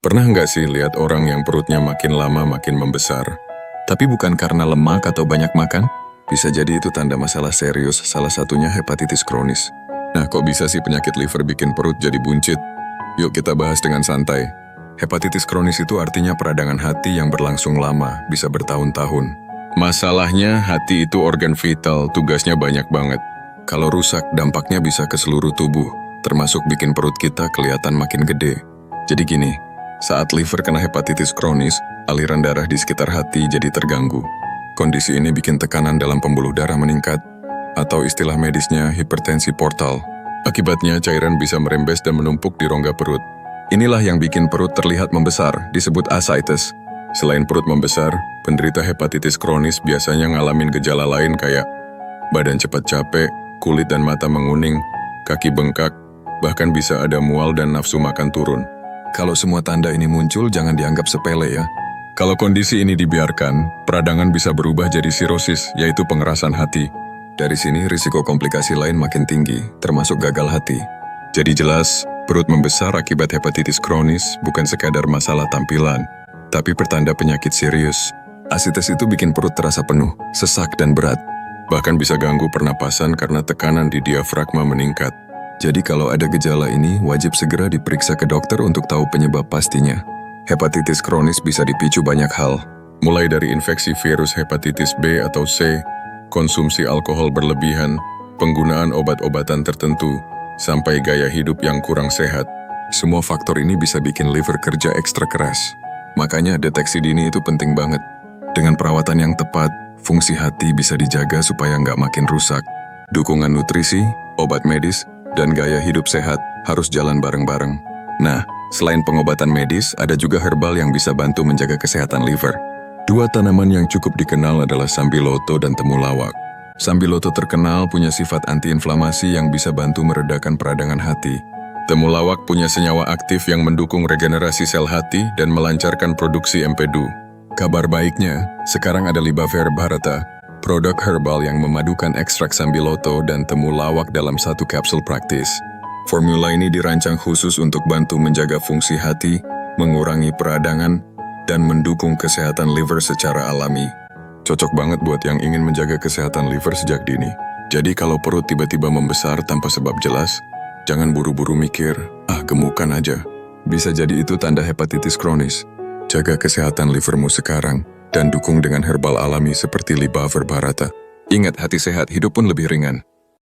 Pernah nggak sih lihat orang yang perutnya makin lama makin membesar? Tapi bukan karena lemak atau banyak makan? Bisa jadi itu tanda masalah serius, salah satunya hepatitis kronis. Nah, kok bisa sih penyakit liver bikin perut jadi buncit? Yuk kita bahas dengan santai. Hepatitis kronis itu artinya peradangan hati yang berlangsung lama, bisa bertahun-tahun. Masalahnya, hati itu organ vital, tugasnya banyak banget. Kalau rusak, dampaknya bisa ke seluruh tubuh, termasuk bikin perut kita kelihatan makin gede. Jadi gini, saat liver kena hepatitis kronis, aliran darah di sekitar hati jadi terganggu. Kondisi ini bikin tekanan dalam pembuluh darah meningkat, atau istilah medisnya hipertensi portal. Akibatnya cairan bisa merembes dan menumpuk di rongga perut. Inilah yang bikin perut terlihat membesar, disebut ascites. Selain perut membesar, penderita hepatitis kronis biasanya ngalamin gejala lain kayak badan cepat capek, kulit dan mata menguning, kaki bengkak, bahkan bisa ada mual dan nafsu makan turun. Kalau semua tanda ini muncul, jangan dianggap sepele ya. Kalau kondisi ini dibiarkan, peradangan bisa berubah jadi sirosis, yaitu pengerasan hati. Dari sini risiko komplikasi lain makin tinggi, termasuk gagal hati. Jadi jelas, perut membesar akibat hepatitis kronis bukan sekadar masalah tampilan, tapi pertanda penyakit serius. Ascites itu bikin perut terasa penuh, sesak dan berat. Bahkan bisa ganggu pernapasan karena tekanan di diafragma meningkat. Jadi kalau ada gejala ini, wajib segera diperiksa ke dokter untuk tahu penyebab pastinya. Hepatitis kronis bisa dipicu banyak hal, mulai dari infeksi virus hepatitis B atau C, konsumsi alkohol berlebihan, penggunaan obat-obatan tertentu, sampai gaya hidup yang kurang sehat. Semua faktor ini bisa bikin liver kerja ekstra keras. Makanya deteksi dini itu penting banget. Dengan perawatan yang tepat, fungsi hati bisa dijaga supaya nggak makin rusak. Dukungan nutrisi, obat medis, dan gaya hidup sehat harus jalan bareng-bareng. Nah, selain pengobatan medis, ada juga herbal yang bisa bantu menjaga kesehatan liver. Dua tanaman yang cukup dikenal adalah sambiloto dan temulawak. Sambiloto terkenal punya sifat antiinflamasi yang bisa bantu meredakan peradangan hati. Temulawak punya senyawa aktif yang mendukung regenerasi sel hati dan melancarkan produksi empedu. Kabar baiknya, sekarang ada Libaver Bharata, produk herbal yang memadukan ekstrak sambiloto dan temulawak dalam satu kapsul praktis. Formula ini dirancang khusus untuk bantu menjaga fungsi hati, mengurangi peradangan, dan mendukung kesehatan liver secara alami. Cocok banget buat yang ingin menjaga kesehatan liver sejak dini. Jadi kalau perut tiba-tiba membesar tanpa sebab jelas, jangan buru-buru mikir, gemukan aja. Bisa jadi itu tanda hepatitis kronis. Jaga kesehatan livermu sekarang, dan dukung dengan herbal alami seperti Libaver Bharata. Ingat, hati sehat, hidup pun lebih ringan.